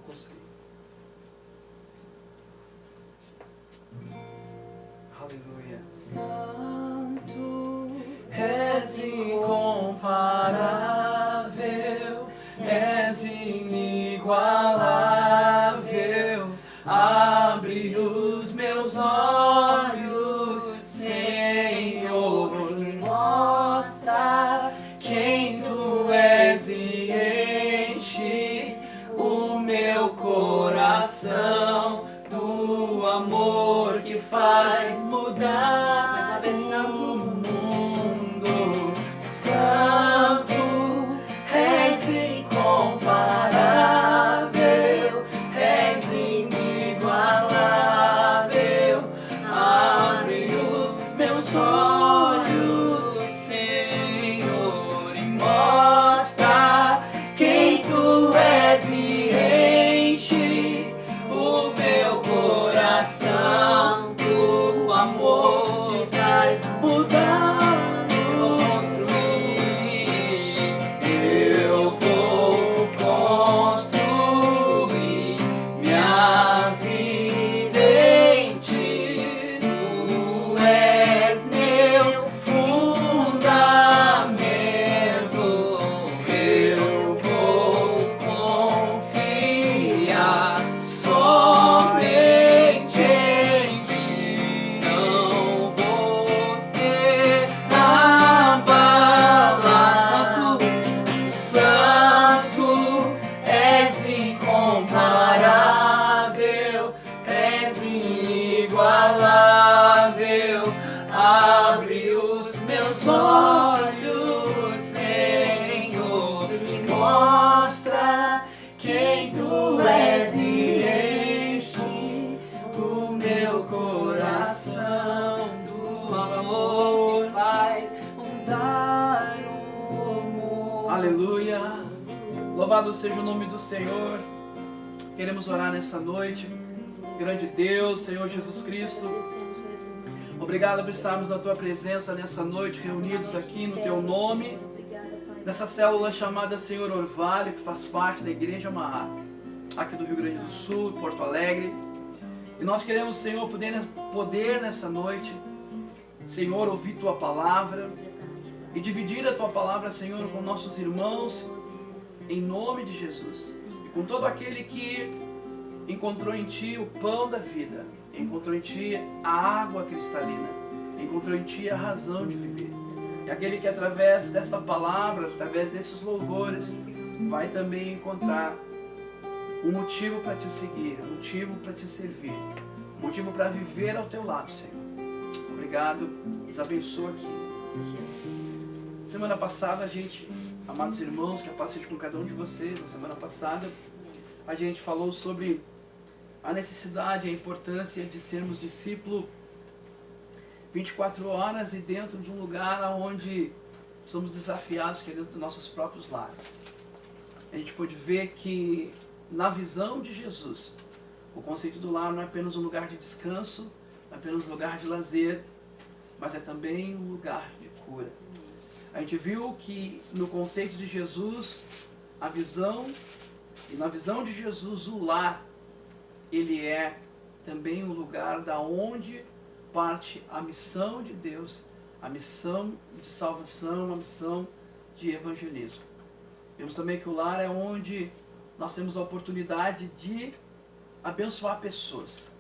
consegui. Aleluia. Santo, és incomparável, és inigualável. Abre os meus olhos, Senhor, e mostra quem tu és e enche o meu coração do amor que faz mudar o mundo. Santo, és incomparável, és inigualável. Abre os meus olhos, Senhor, e mostra quem tu és e enche o meu coração do amor que faz mudar. Eu vou construir minha vida em ti. Tu és meu fundamento. Eu vou confiar somente em ti. Não vou ser abalado. Santo, és incomparável, és inigualável. Abre os meus olhos, Senhor, e mostra quem tu és e enche o meu coração do amor que faz mudar o mundo. Aleluia! Louvado seja o nome do Senhor. Queremos orar nessa noite. Grande Deus, Senhor Jesus Cristo, obrigado por estarmos na Tua presença nessa noite, reunidos aqui no Teu nome, nessa célula chamada Senhor Orvalho, que faz parte da Igreja Maá, aqui do Rio Grande do Sul, Porto Alegre. E nós queremos, Senhor, poder nessa noite, Senhor, ouvir Tua palavra e dividir a Tua palavra, Senhor, com nossos irmãos, em nome de Jesus. E com todo aquele que encontrou em Ti o pão da vida, encontrou em Ti a água cristalina, encontrou em Ti a razão de viver. E aquele que através desta palavra, através desses louvores, vai também encontrar um motivo para Te seguir, um motivo para Te servir, um motivo para viver ao Teu lado, Senhor. Obrigado, nos abençoa aqui. Semana passada, amados irmãos, que a paz seja com cada um de vocês, na semana passada, a gente falou sobre a necessidade, a importância de sermos discípulo 24 horas e dentro de um lugar onde somos desafiados, que é dentro dos nossos próprios lares. A gente pode ver que na visão de Jesus, o conceito do lar não é apenas um lugar de descanso, não é apenas um lugar de lazer, mas é também um lugar de cura. A gente viu que no conceito de Jesus, a visão, e na visão de Jesus o lar, ele é também um lugar da onde parte a missão de Deus, a missão de salvação, a missão de evangelismo. Vemos também que o lar é onde nós temos a oportunidade de abençoar pessoas.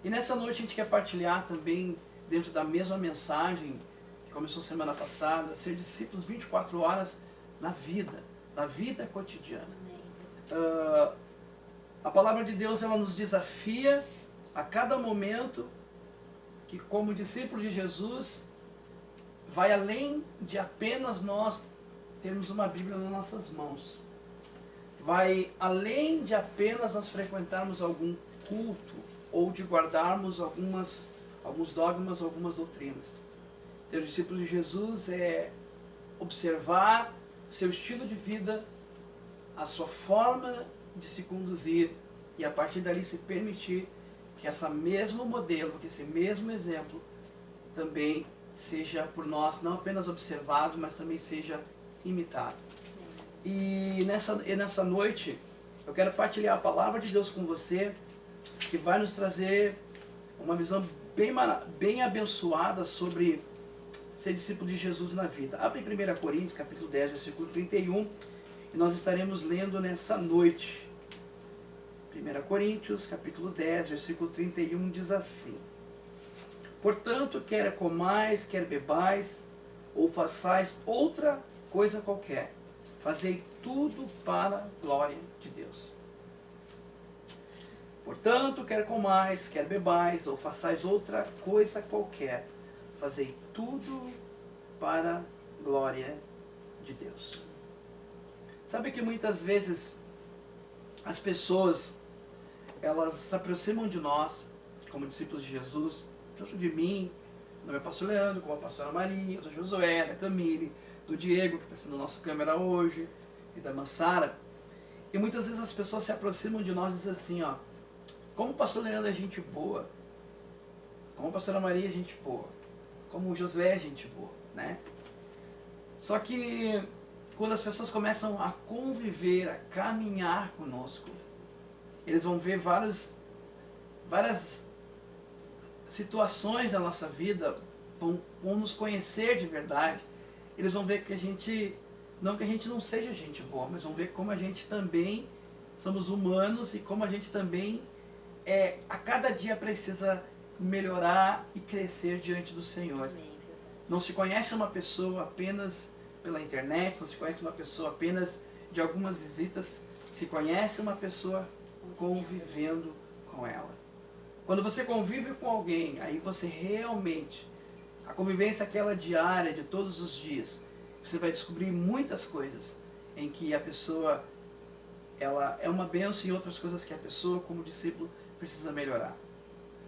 E nessa noite a gente quer partilhar também, dentro da mesma mensagem que começou semana passada, ser discípulos 24 horas na vida cotidiana. A palavra de Deus, ela nos desafia a cada momento que, como discípulos de Jesus, vai além de apenas nós termos uma Bíblia nas nossas mãos. Vai além de apenas nós frequentarmos algum culto ou de guardarmos alguns dogmas, algumas doutrinas. Ser discípulo de Jesus é observar o seu estilo de vida, a sua forma de se conduzir e a partir dali se permitir que esse mesmo modelo, que esse mesmo exemplo também seja por nós não apenas observado, mas também seja imitado. E nessa noite eu quero partilhar a palavra de Deus com você, que vai nos trazer uma visão bem abençoada sobre ser discípulo de Jesus na vida. Abre em 1 Coríntios, capítulo 10, versículo 31, e nós estaremos lendo nessa noite. 1 Coríntios, capítulo 10, versículo 31, diz assim: portanto, quer comais, quer bebais, ou façais outra coisa qualquer, fazei tudo para a glória de Deus. Portanto, quer comais, quer bebais, ou façais outra coisa qualquer, fazei tudo para a glória de Deus. Sabe que muitas vezes as pessoas, elas se aproximam de nós, como discípulos de Jesus, tanto de mim, do meu pastor Leandro, como a pastora Maria, do Josué, da Camille, do Diego, que está sendo nossa câmera hoje, e da Massara. E muitas vezes as pessoas se aproximam de nós e dizem assim, ó, como o pastor Leandro é gente boa, como a pastora Maria é gente boa, como o Josué é gente boa, né? Só que quando as pessoas começam a conviver, a caminhar conosco, eles vão ver várias situações da nossa vida, vão nos conhecer de verdade. Eles vão ver que a gente não seja gente boa, mas vão ver como a gente também somos humanos e como a gente também a cada dia precisa melhorar e crescer diante do Senhor. Não se conhece uma pessoa apenas pela internet, não se conhece uma pessoa apenas de algumas visitas, se conhece uma pessoa convivendo com ela. Quando você convive com alguém, aí você realmente, a convivência aquela diária, de todos os dias, você vai descobrir muitas coisas em que a pessoa, ela é uma bênção, e outras coisas que a pessoa, como discípulo, precisa melhorar.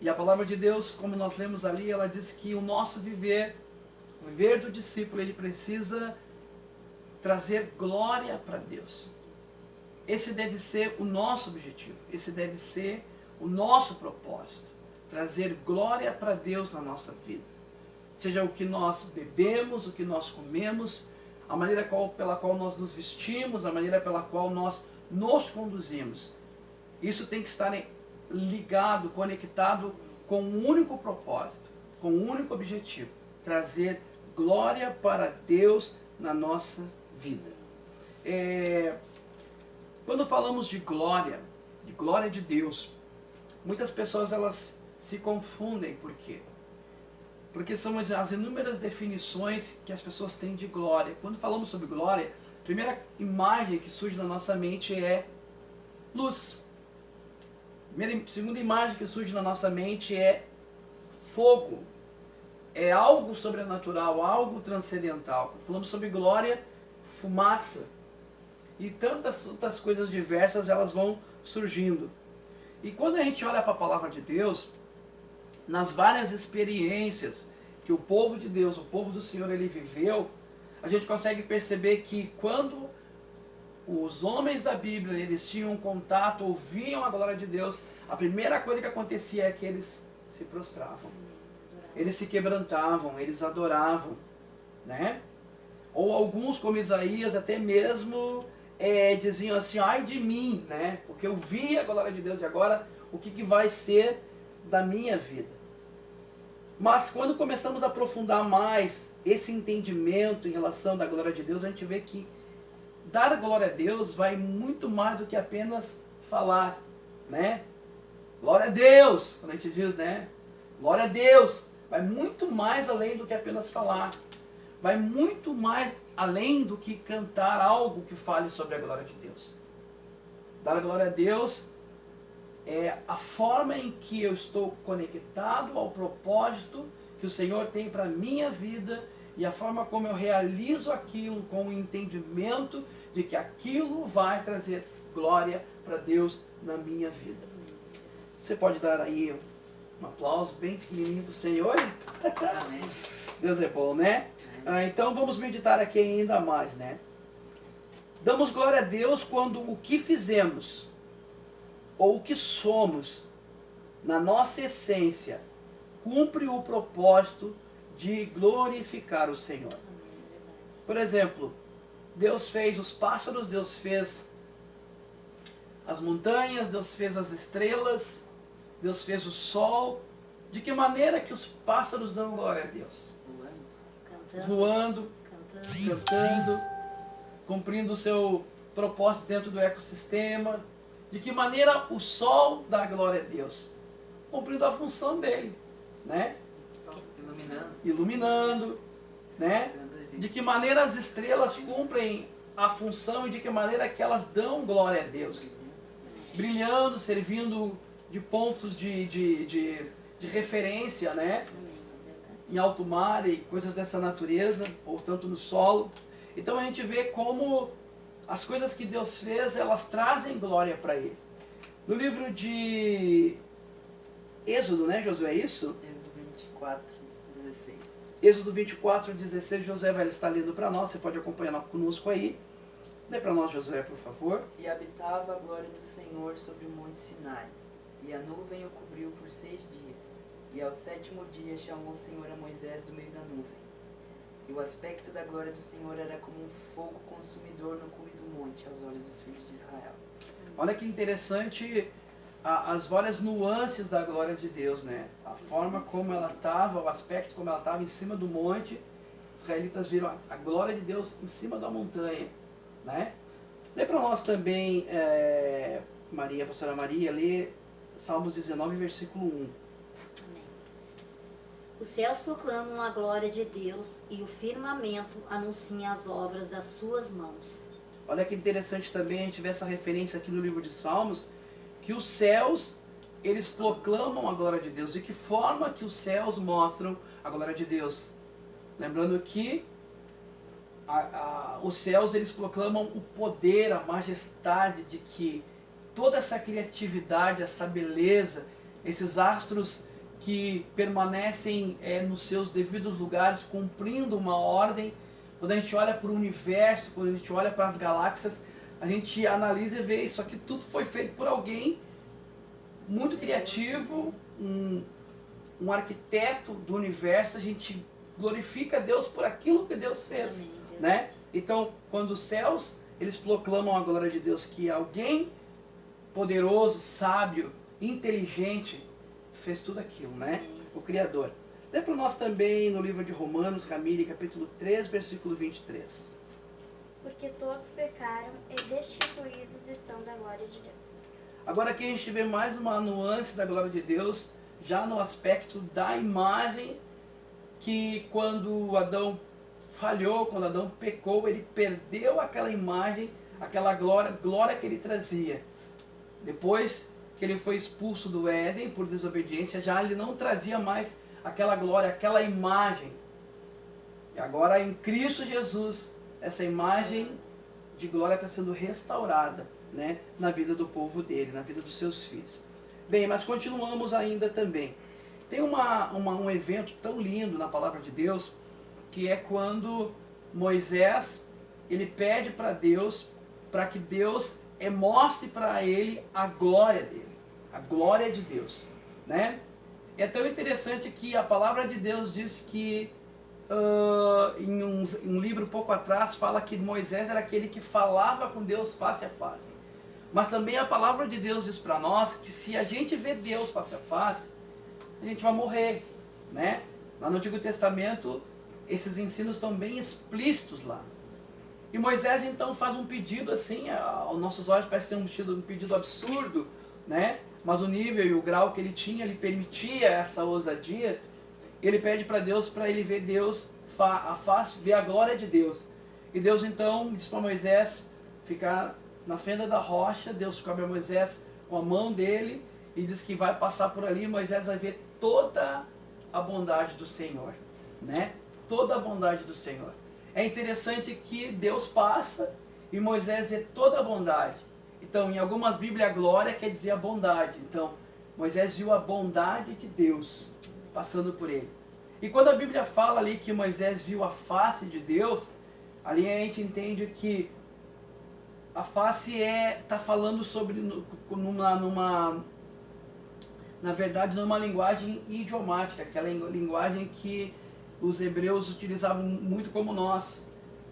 E a palavra de Deus, como nós lemos ali, ela diz que o nosso viver, o viver do discípulo, ele precisa trazer glória para Deus. Esse deve ser o nosso objetivo, esse deve ser o nosso propósito, trazer glória para Deus na nossa vida. Seja o que nós bebemos, o que nós comemos, a maneira pela qual nós nos vestimos, a maneira pela qual nós nos conduzimos. Isso tem que estar ligado, conectado com um único propósito, com um único objetivo, trazer glória para Deus na nossa vida. Quando falamos de glória de Deus, muitas pessoas elas se confundem. Por quê? Porque são as inúmeras definições que as pessoas têm de glória. Quando falamos sobre glória, a primeira imagem que surge na nossa mente é luz. A segunda imagem que surge na nossa mente é fogo. É algo sobrenatural, algo transcendental. Quando falamos sobre glória, fumaça. E tantas outras coisas diversas elas vão surgindo. E quando a gente olha para a palavra de Deus, nas várias experiências que o povo de Deus, o povo do Senhor, ele viveu, a gente consegue perceber que quando os homens da Bíblia, eles tinham contato, ouviam a glória de Deus, a primeira coisa que acontecia é que eles se prostravam. Eles se quebrantavam, eles adoravam, né? Ou alguns, como Isaías, até mesmo diziam assim, ai de mim, né? Porque eu vi a glória de Deus e agora o que vai ser da minha vida? Mas quando começamos a aprofundar mais esse entendimento em relação da glória de Deus, a gente vê que dar glória a Deus vai muito mais do que apenas falar, né? Glória a Deus, quando a gente diz, né? Glória a Deus, vai muito mais além do que apenas falar. Vai muito mais além do que cantar algo que fale sobre a glória de Deus. Dar a glória a Deus é a forma em que eu estou conectado ao propósito que o Senhor tem para a minha vida e a forma como eu realizo aquilo com o entendimento de que aquilo vai trazer glória para Deus na minha vida. Você pode dar aí um aplauso bem pequenininho para o Senhor? Amém. Deus é bom, né? Então vamos meditar aqui ainda mais, né? Damos glória a Deus quando o que fizemos ou o que somos na nossa essência cumpre o propósito de glorificar o Senhor. Por exemplo, Deus fez os pássaros, Deus fez as montanhas, Deus fez as estrelas, Deus fez o sol. De que maneira que os pássaros dão glória a Deus? Voando, cantando, cumprindo o seu propósito dentro do ecossistema. De que maneira o sol dá glória a Deus? Cumprindo a função dele, né? Iluminando, né? De que maneira as estrelas cumprem a função e de que maneira que elas dão glória a Deus? Brilhando, servindo de pontos de referência, né? Em alto mar e coisas dessa natureza, ou tanto no solo. Então a gente vê como as coisas que Deus fez, elas trazem glória para Ele. No livro de Êxodo, né, Josué, é isso? Êxodo 24:16. Êxodo 24:16, Josué vai estar lendo para nós, você pode acompanhar conosco aí. Lê para nós, Josué, por favor. E habitava a glória do Senhor sobre o monte Sinai, e a nuvem o cobriu por 6 dias. E ao 7º dia chamou o Senhor a Moisés do meio da nuvem. E o aspecto da glória do Senhor era como um fogo consumidor no cume do monte, aos olhos dos filhos de Israel. Olha que interessante as várias nuances da glória de Deus, né? A forma como ela estava, o aspecto como ela estava em cima do monte. Os israelitas viram a glória de Deus em cima da montanha, né? Lê para nós também, Maria, pastora Maria, lê Salmos 19, versículo 1. Os céus proclamam a glória de Deus e o firmamento anuncia as obras das suas mãos. Olha que interessante também a gente ver essa referência aqui no livro de Salmos, que os céus, eles proclamam a glória de Deus. De que forma que os céus mostram a glória de Deus? Lembrando que os céus, eles proclamam o poder, a majestade de que toda essa criatividade, essa beleza, esses astros que permanecem nos seus devidos lugares, cumprindo uma ordem. Quando a gente olha para o universo, quando a gente olha para as galáxias, a gente analisa e vê isso aqui tudo foi feito por alguém muito criativo, um arquiteto do universo. A gente glorifica Deus por aquilo que Deus fez, né? Então, quando os céus, eles proclamam a glória de Deus, que alguém poderoso, sábio, inteligente fez tudo aquilo, né? O Criador. Lê para nós também no livro de Romanos, Camille, capítulo 3, versículo 23. Porque todos pecaram e destituídos estão da glória de Deus. Agora aqui a gente vê mais uma nuance da glória de Deus, já no aspecto da imagem, que quando Adão falhou, quando Adão pecou, ele perdeu aquela imagem, aquela glória que ele trazia. Depois que ele foi expulso do Éden por desobediência, já ele não trazia mais aquela glória, aquela imagem. E agora em Cristo Jesus, essa imagem de glória está sendo restaurada, né, na vida do povo dele, na vida dos seus filhos. Bem, mas continuamos ainda também. Tem um evento tão lindo na palavra de Deus, que é quando Moisés, ele pede para Deus, para que Deus mostre para ele a glória dele, a glória de Deus, né? É tão interessante que a palavra de Deus diz que em um livro pouco atrás fala que Moisés era aquele que falava com Deus face a face. Mas também a palavra de Deus diz para nós que se a gente vê Deus face a face, a gente vai morrer, né? Lá no Antigo Testamento, esses ensinos estão bem explícitos lá. E Moisés então faz um pedido assim, aos nossos olhos parece ser um pedido absurdo, né? Mas o nível e o grau que ele tinha, ele permitia essa ousadia. Ele pede para Deus, para ele ver Deus a face, ver a glória de Deus. E Deus então diz para Moisés ficar na fenda da rocha. Deus cobre Moisés com a mão dele e diz que vai passar por ali. Moisés vai ver toda a bondade do Senhor, né? Toda a bondade do Senhor. É interessante que Deus passa e Moisés vê toda a bondade. Então, em algumas Bíblias, a glória quer dizer a bondade. Então, Moisés viu a bondade de Deus passando por ele. E quando a Bíblia fala ali que Moisés viu a face de Deus, ali a gente entende que a face está falando sobre, na verdade, numa linguagem idiomática, aquela linguagem que os hebreus utilizavam muito como nós.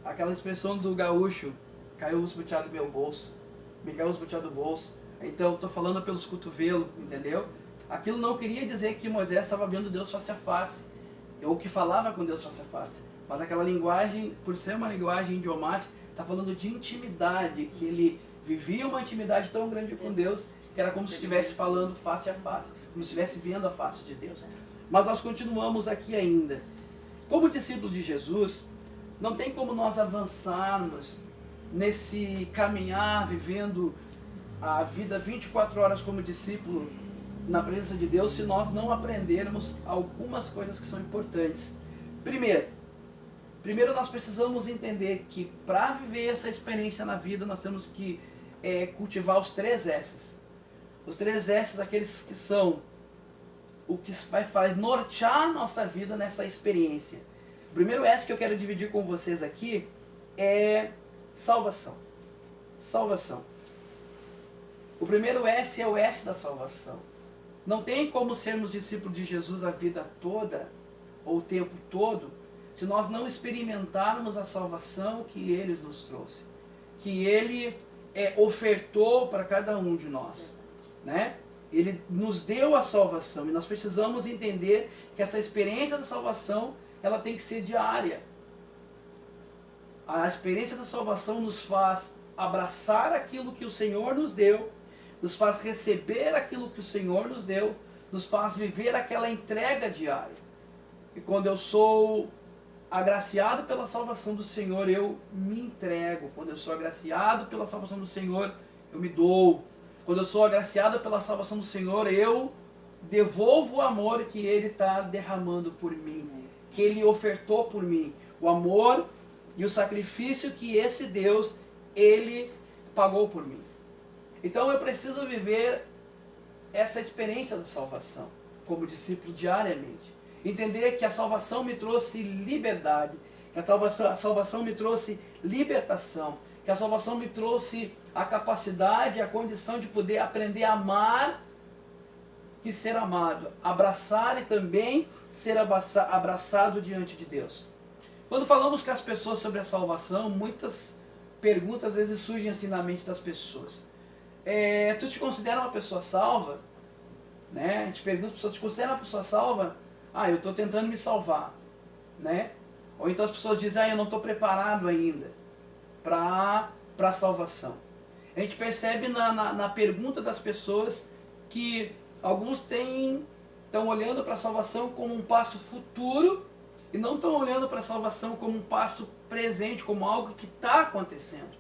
Aquela expressão do gaúcho, caiu o butiá do meu bolso. Miguel usa do bolso. Então estou falando pelos cotovelos, entendeu? Aquilo não queria dizer que Moisés estava vendo Deus face a face, ou que falava com Deus face a face. Mas aquela linguagem, por ser uma linguagem idiomática, está falando de intimidade, que ele vivia uma intimidade tão grande com Deus, que era como se estivesse falando face a face, como se estivesse vendo a face de Deus. Mas nós continuamos aqui ainda. Como discípulos de Jesus, não tem como nós avançarmos nesse caminhar, vivendo a vida 24 horas como discípulo na presença de Deus, se nós não aprendermos algumas coisas que são importantes. Primeiro nós precisamos entender que para viver essa experiência na vida, nós temos que cultivar os 3 S's. Os 3 S's, aqueles que são o que vai nortear nossa vida nessa experiência. O primeiro S que eu quero dividir com vocês aqui é salvação. Salvação. O primeiro S é o S da salvação. Não tem como sermos discípulos de Jesus a vida toda, ou o tempo todo, se nós não experimentarmos a salvação que Ele nos trouxe. Que Ele ofertou para cada um de nós. Né? Ele nos deu a salvação e nós precisamos entender que essa experiência da salvação ela tem que ser diária. A experiência da salvação nos faz abraçar aquilo que o Senhor nos deu, nos faz receber aquilo que o Senhor nos deu, nos faz viver aquela entrega diária. E quando eu sou agraciado pela salvação do Senhor, eu me entrego. Quando eu sou agraciado pela salvação do Senhor, eu me dou. Quando eu sou agraciado pela salvação do Senhor, eu devolvo o amor que Ele está derramando por mim, que Ele ofertou por mim. O amor e o sacrifício que esse Deus, Ele pagou por mim. Então eu preciso viver essa experiência da salvação como discípulo diariamente. Entender que a salvação me trouxe liberdade, que a salvação me trouxe libertação, que a salvação me trouxe a capacidade, a condição de poder aprender a amar e ser amado, abraçar e também ser abraçado diante de Deus. Quando falamos com as pessoas sobre a salvação, muitas perguntas às vezes surgem assim na mente das pessoas. Tu te considera uma pessoa salva? Né? A gente pergunta às pessoas, te considera uma pessoa salva? Ah, eu estou tentando me salvar. Né? Ou então as pessoas dizem, eu não estou preparado ainda para a salvação. A gente percebe na pergunta das pessoas que alguns estão olhando para a salvação como um passo futuro e não estão olhando para a salvação como um passo presente, como algo que está acontecendo.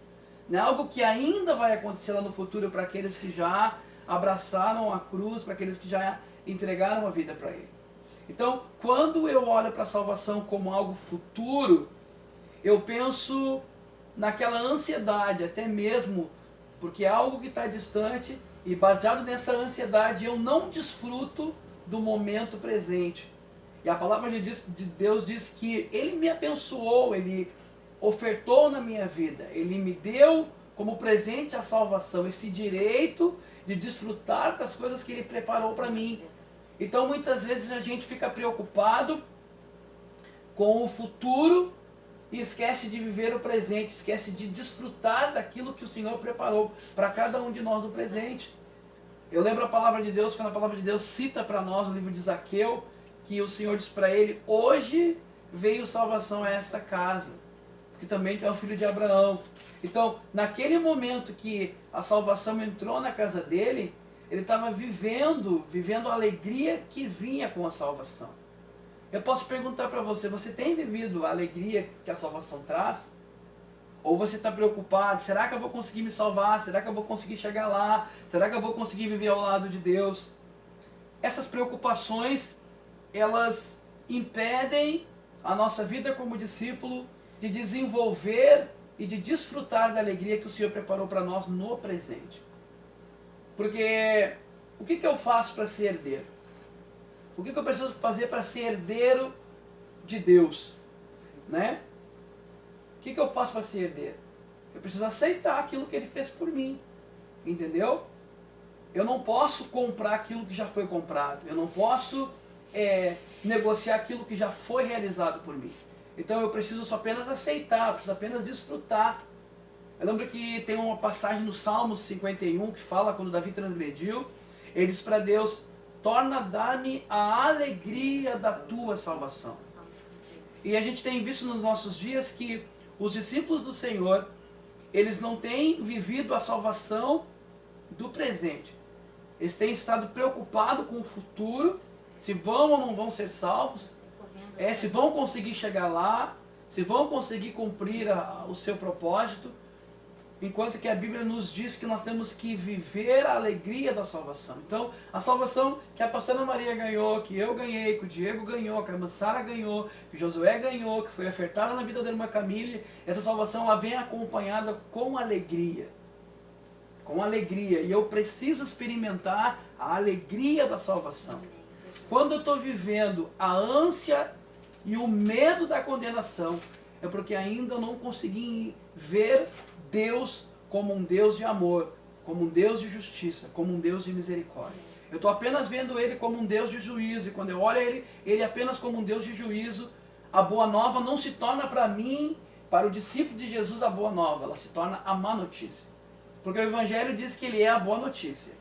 Não é algo que ainda vai acontecer lá no futuro para aqueles que já abraçaram a cruz, para aqueles que já entregaram a vida para Ele. Então, quando eu olho para a salvação como algo futuro, eu penso naquela ansiedade, até mesmo porque é algo que está distante, e baseado nessa ansiedade eu não desfruto do momento presente. E a palavra de Deus diz que Ele me abençoou, Ele ofertou na minha vida, Ele me deu como presente a salvação, esse direito de desfrutar das coisas que Ele preparou para mim. Então muitas vezes a gente fica preocupado com o futuro e esquece de viver o presente, esquece de desfrutar daquilo que o Senhor preparou para cada um de nós no presente. Eu lembro a palavra de Deus, quando a palavra de Deus cita para nós no livro de Zaqueu, que o Senhor diz para ele, hoje veio salvação a essa casa, porque também tem o filho de Abraão. Então, naquele momento que a salvação entrou na casa dele, ele estava vivendo a alegria que vinha com a salvação. Eu posso perguntar para você, você tem vivido a alegria que a salvação traz? Ou você está preocupado, será que eu vou conseguir me salvar? Será que eu vou conseguir chegar lá? Será que eu vou conseguir viver ao lado de Deus? Essas preocupações, elas impedem a nossa vida como discípulo de desenvolver e de desfrutar da alegria que o Senhor preparou para nós no presente. Porque o que eu faço para ser herdeiro? O que eu preciso fazer para ser herdeiro de Deus? Né? O que eu faço para ser herdeiro? Eu preciso aceitar aquilo que Ele fez por mim. Entendeu? Eu não posso comprar aquilo que já foi comprado. Eu não posso negociar aquilo que já foi realizado por mim. Então eu preciso só apenas aceitar, eu preciso apenas desfrutar. Eu lembro que tem uma passagem no Salmo 51 que fala quando Davi transgrediu, ele diz para Deus, torna a dar-me a alegria da tua salvação. E a gente tem visto nos nossos dias que os discípulos do Senhor, eles não têm vivido a salvação do presente. Eles têm estado preocupados com o futuro, se vão ou não vão ser salvos, se vão conseguir chegar lá, se vão conseguir cumprir o seu propósito, enquanto que a Bíblia nos diz que nós temos que viver a alegria da salvação. Então, a salvação que a pastora Maria ganhou, que eu ganhei, que o Diego ganhou, que a irmã Sara ganhou, que o Josué ganhou, que foi ofertada na vida da irmã Camille, essa salvação ela vem acompanhada com alegria. Com alegria. E eu preciso experimentar a alegria da salvação. Quando eu estou vivendo a ânsia e o medo da condenação, é porque ainda não consegui ver Deus como um Deus de amor, como um Deus de justiça, como um Deus de misericórdia. Eu estou apenas vendo Ele como um Deus de juízo, e quando eu olho Ele apenas como um Deus de juízo, a boa nova não se torna para mim, para o discípulo de Jesus, a boa nova, ela se torna a má notícia. Porque o Evangelho diz que Ele é a boa notícia.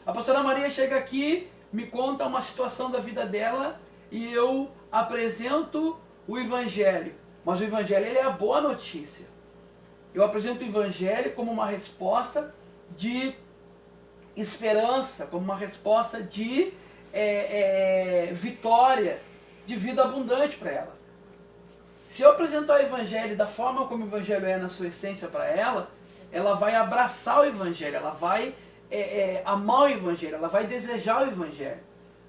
A pastora Maria chega aqui, me conta uma situação da vida dela, e eu apresento o Evangelho. Mas o Evangelho ele é a boa notícia. Eu apresento o Evangelho como uma resposta de esperança, como uma resposta de vitória, de vida abundante para ela. Se eu apresentar o Evangelho da forma como o Evangelho é na sua essência para ela, ela vai abraçar o Evangelho, ela vai amar o Evangelho, ela vai desejar o Evangelho.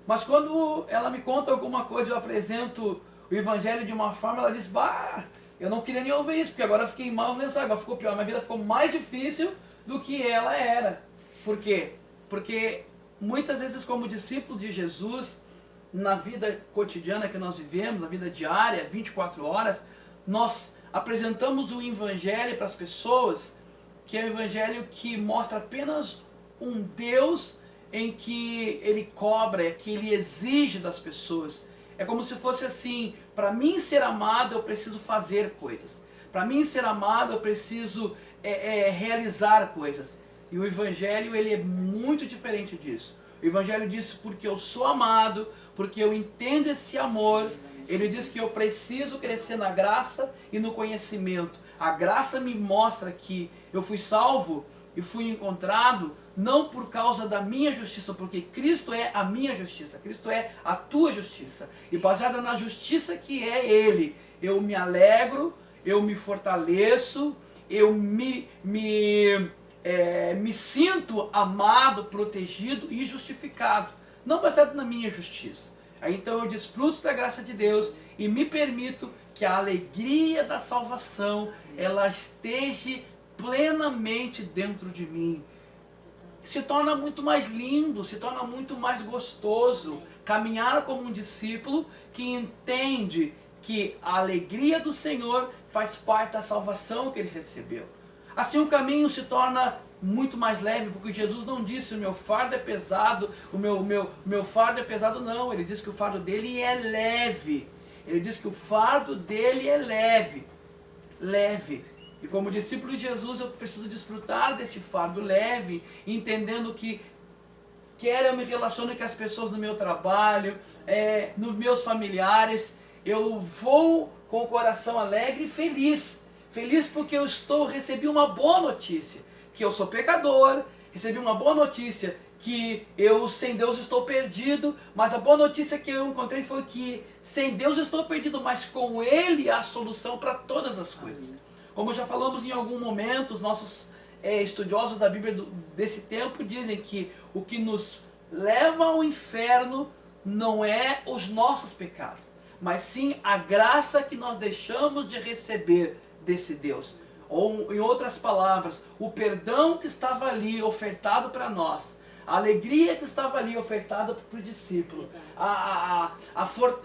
Mas quando ela me conta alguma coisa, eu apresento o Evangelho de uma forma, ela diz, bah, eu não queria nem ouvir isso, porque agora eu fiquei mal, agora ficou pior, minha vida ficou mais difícil do que ela era. Por quê? Porque muitas vezes como discípulos de Jesus, na vida cotidiana que nós vivemos, na vida diária, 24 horas, nós apresentamos o Evangelho para as pessoas, que é um Evangelho que mostra apenas um Deus em que Ele cobra, que Ele exige das pessoas. É como se fosse assim, para mim ser amado eu preciso fazer coisas. Para mim ser amado eu preciso realizar coisas. E o Evangelho ele é muito diferente disso. O Evangelho diz porque eu sou amado, porque eu entendo esse amor. Ele diz que eu preciso crescer na graça e no conhecimento. A graça me mostra que eu fui salvo e fui encontrado não por causa da minha justiça, porque Cristo é a minha justiça, Cristo é a tua justiça. E baseada na justiça que é Ele, eu me alegro, eu me fortaleço, eu me sinto amado, protegido e justificado. Não baseado na minha justiça. Aí, então eu desfruto da graça de Deus e me permito que a alegria da salvação ela esteja plenamente dentro de mim. Se torna muito mais lindo, se torna muito mais gostoso caminhar como um discípulo que entende que a alegria do Senhor faz parte da salvação que ele recebeu. Assim o caminho se torna muito mais leve, porque Jesus não disse o meu fardo é pesado, o meu fardo é pesado, não. Ele disse que o fardo dele é leve. Ele diz que o fardo dele é leve. Leve. E como discípulo de Jesus eu preciso desfrutar desse fardo leve, entendendo que quer eu me relacione com as pessoas no meu trabalho, nos meus familiares, eu vou com o coração alegre e feliz. Feliz porque eu recebi uma boa notícia, que eu sou pecador, recebi uma boa notícia que eu sem Deus estou perdido, mas a boa notícia que eu encontrei foi que sem Deus estou perdido, mas com Ele há solução para todas as coisas. Como já falamos em algum momento, os nossos estudiosos da Bíblia desse tempo dizem que o que nos leva ao inferno não é os nossos pecados, mas sim a graça que nós deixamos de receber desse Deus. Ou, em outras palavras, o perdão que estava ali ofertado para nós, a alegria que estava ali ofertada para o discípulo,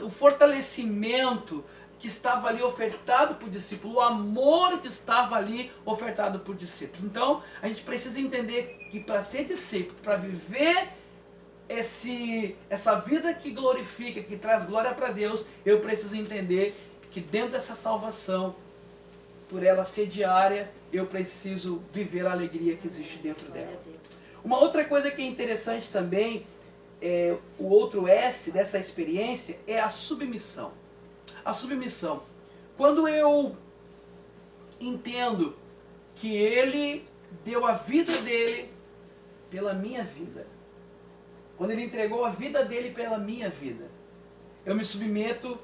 o fortalecimento que estava ali ofertado para o discípulo, o amor que estava ali ofertado para o discípulo. Então, a gente precisa entender que para ser discípulo, para viver essa vida que glorifica, que traz glória para Deus, eu preciso entender que dentro dessa salvação por ela ser diária, eu preciso viver a alegria que existe dentro Glória dela. a Deus. Uma outra coisa que é interessante também, o outro S dessa experiência, é a submissão. A submissão. Quando eu entendo que Ele deu a vida dele pela minha vida, quando Ele entregou a vida dele pela minha vida, eu me submeto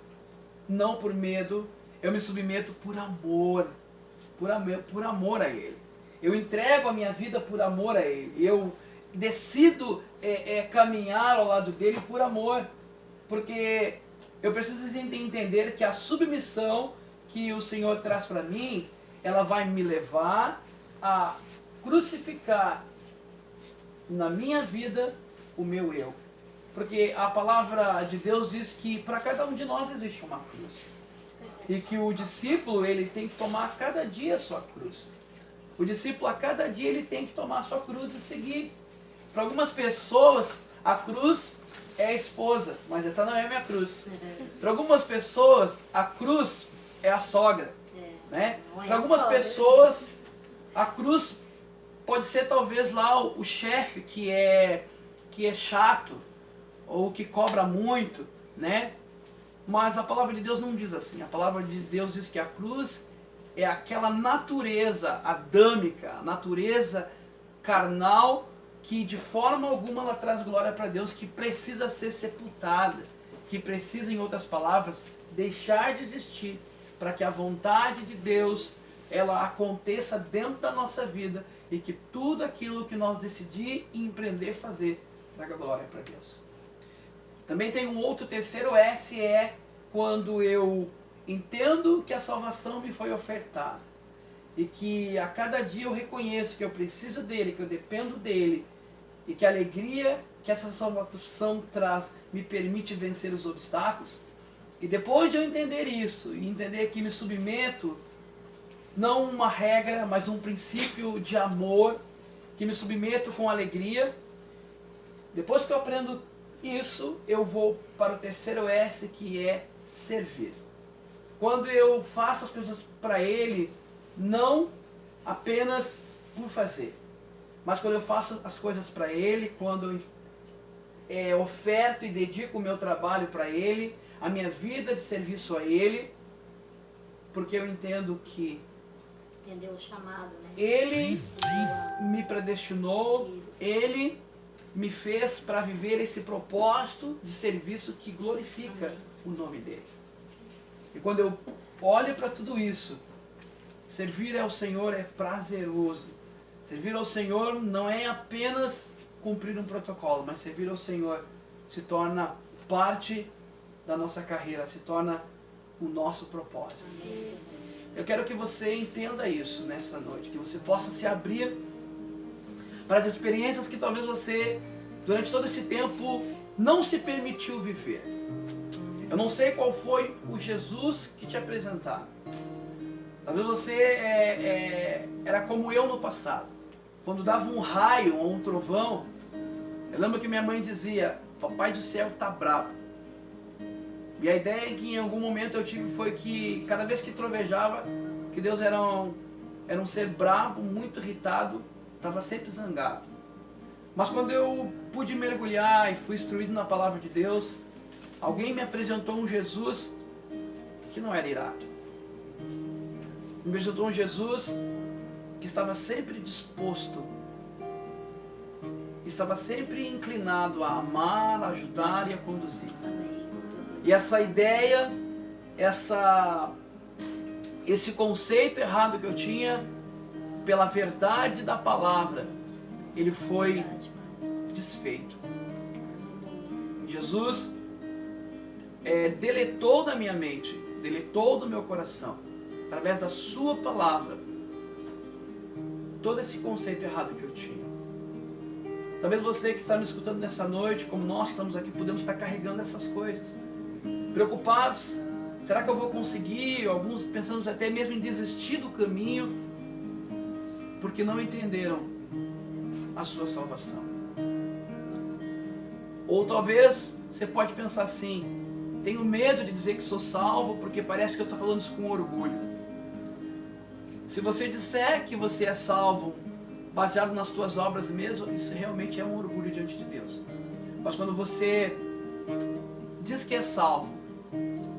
não por medo, eu me submeto por amor a Ele. Eu entrego a minha vida por amor a Ele. Eu decido caminhar ao lado dele por amor, porque eu preciso entender que a submissão que o Senhor traz para mim, ela vai me levar a crucificar na minha vida o meu eu. Porque a palavra de Deus diz que para cada um de nós existe uma cruz. E que o discípulo, ele tem que tomar a cada dia a sua cruz. O discípulo, a cada dia, ele tem que tomar a sua cruz e seguir. Para algumas pessoas, a cruz é a esposa, mas essa não é a minha cruz. Para algumas pessoas, a cruz é a sogra. Né? Para algumas pessoas, a cruz pode ser talvez lá o chefe que é chato, ou que cobra muito, né? Mas a palavra de Deus não diz assim. A palavra de Deus diz que a cruz é aquela natureza adâmica, a natureza carnal, que de forma alguma ela traz glória para Deus, que precisa ser sepultada, que precisa, em outras palavras, deixar de existir, para que a vontade de Deus ela aconteça dentro da nossa vida e que tudo aquilo que nós decidir e empreender fazer traga glória para Deus. Também tem um outro terceiro S, é quando eu entendo que a salvação me foi ofertada e que a cada dia eu reconheço que eu preciso dele, que eu dependo dele e que a alegria que essa salvação traz me permite vencer os obstáculos. E depois de eu entender isso e entender que me submeto, não uma regra, mas um princípio de amor, que me submeto com alegria, depois que eu aprendo isso, eu vou para o terceiro S, que é servir. Quando eu faço as coisas para Ele, não apenas por fazer, mas quando eu faço as coisas para Ele, quando eu oferto e dedico o meu trabalho para Ele, a minha vida de serviço a Ele, porque eu entendo que Entendeu o chamado, né? Ele me predestinou, Ele me fez para viver esse propósito de serviço que glorifica o nome dele. E quando eu olho para tudo isso, servir ao Senhor é prazeroso. Servir ao Senhor não é apenas cumprir um protocolo, mas servir ao Senhor se torna parte da nossa carreira, se torna o nosso propósito. Eu quero que você entenda isso nessa noite, que você possa se abrir para as experiências que talvez você, durante todo esse tempo, não se permitiu viver. Eu não sei qual foi o Jesus que te apresentaram. Talvez você era como eu no passado. Quando dava um raio ou um trovão, eu lembro que minha mãe dizia, Papai do Céu tá bravo. E a ideia que em algum momento eu tive foi que cada vez que trovejava, que Deus era um ser bravo, muito irritado, estava sempre zangado. Mas quando eu pude mergulhar e fui instruído na palavra de Deus, alguém me apresentou um Jesus que não era irado. Me apresentou um Jesus que estava sempre disposto, estava sempre inclinado a amar, a ajudar e a conduzir. E essa ideia, esse conceito errado que eu tinha, pela verdade da palavra, ele foi desfeito. Jesus deletou da minha mente, deletou do meu coração, através da sua palavra, todo esse conceito errado que eu tinha. Talvez você que está me escutando nessa noite, como nós que estamos aqui, podemos estar carregando essas coisas. Preocupados, será que eu vou conseguir? Alguns pensando até mesmo em desistir do caminho, porque não entenderam a sua salvação. Ou talvez você pode pensar assim, tenho medo de dizer que sou salvo, porque parece que eu estou falando isso com orgulho. Se você disser que você é salvo baseado nas tuas obras mesmo, isso realmente é um orgulho diante de Deus. Mas quando você diz que é salvo,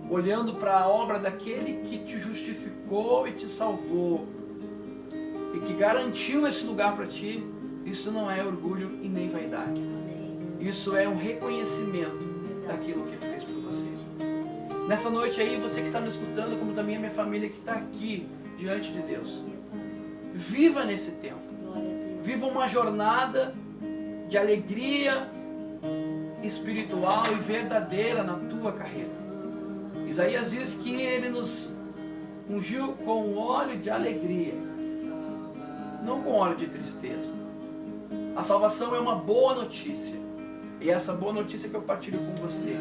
olhando para a obra daquele que te justificou e te salvou, e que garantiu esse lugar para ti, isso não é orgulho e nem vaidade. Isso é um reconhecimento daquilo que Ele fez por você. Nessa noite aí, você que está me escutando, como também a minha família que está aqui diante de Deus, viva nesse tempo. Viva uma jornada de alegria espiritual e verdadeira na tua carreira. Isaías diz que Ele nos ungiu com óleo de alegria, não com óleo de tristeza. A salvação é uma boa notícia, e essa boa notícia que eu partilho com você.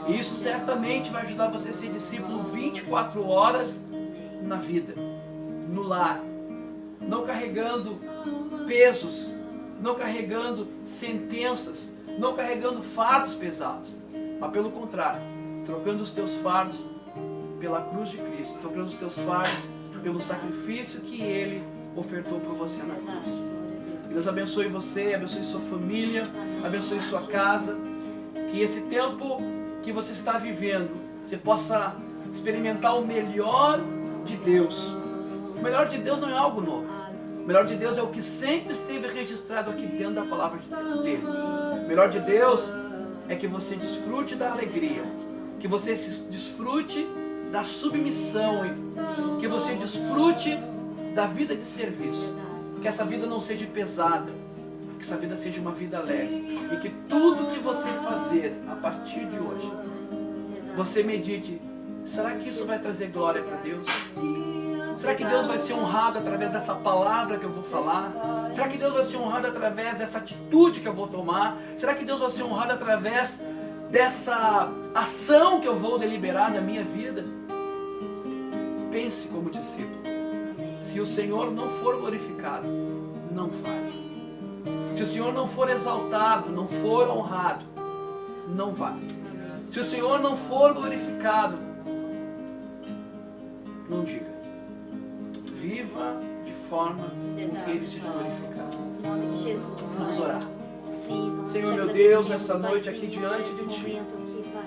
E isso certamente vai ajudar você a ser discípulo 24 horas na vida, no lar, não carregando pesos, não carregando sentenças, não carregando fardos pesados, mas pelo contrário, trocando os teus fardos pela cruz de Cristo, trocando os teus fardos pelo sacrifício que Ele ofertou por você na cruz. Deus abençoe você, abençoe sua família, abençoe sua casa, que esse tempo que você está vivendo, você possa experimentar o melhor de Deus. O melhor de Deus não é algo novo. O melhor de Deus é o que sempre esteve registrado aqui dentro da palavra dele. O melhor de Deus é que você desfrute da alegria, que você desfrute da submissão, que você desfrute da vida de serviço. Que essa vida não seja pesada, que essa vida seja uma vida leve, e que tudo que você fazer a partir de hoje, você medite: será que isso vai trazer glória para Deus? Será que Deus vai ser honrado através dessa palavra que eu vou falar? Será que Deus vai ser honrado através dessa atitude que eu vou tomar? Será que Deus vai ser honrado através dessa ação que eu vou deliberar na minha vida? Pense como discípulo. Se o Senhor não for glorificado, não fale. Se o Senhor não for exaltado, não for honrado, não vale. Se o Senhor não for glorificado, não diga. Viva de forma com que Ele seja glorificado. Em nome de Jesus. Vamos orar. Sim, nós Senhor, te meu Deus, agradecemos, nessa noite Paizinho, aqui diante por esse de Ti. momento aqui, Pai.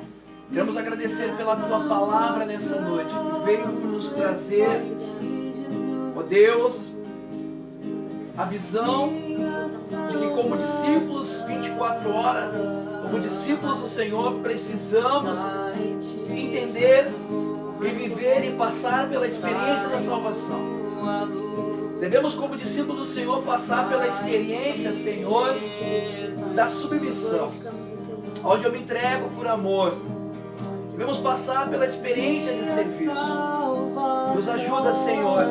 Queremos agradecer pela Tua palavra nessa noite, que veio nos trazer, ó Deus, a visão de que como discípulos 24 horas, como discípulos do Senhor, precisamos entender e viver e passar pela experiência da salvação. Devemos, como discípulos do Senhor, passar pela experiência, Senhor, da submissão, onde eu me entrego por amor. Devemos passar pela experiência de serviço. Nos ajuda, Senhor,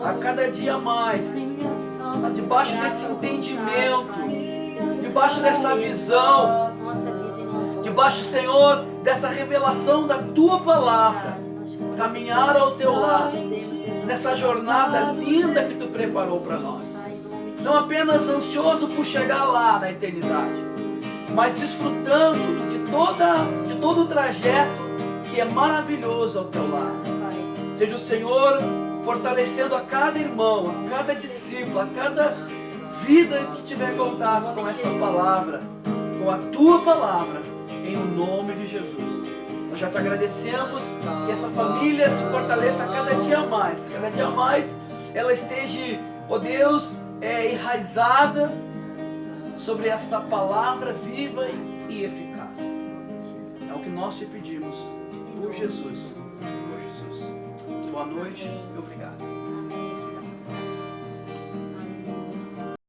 a cada dia mais, debaixo desse entendimento, debaixo dessa visão, debaixo, Senhor, dessa revelação da Tua palavra, caminhar ao Teu lado, nessa jornada linda que Tu preparou para nós. Não apenas ansioso por chegar lá na eternidade, mas desfrutando de todo o trajeto que é maravilhoso ao Teu lado. Seja o Senhor fortalecendo a cada irmão, a cada discípulo, a cada vida que tiver contato com esta palavra, com a Tua palavra, em nome de Jesus. Nós já Te agradecemos, que essa família se fortaleça a cada dia mais ela esteja, ó Deus, enraizada sobre esta palavra viva e eficaz. É o que nós Te pedimos, por Jesus. Boa noite e obrigado.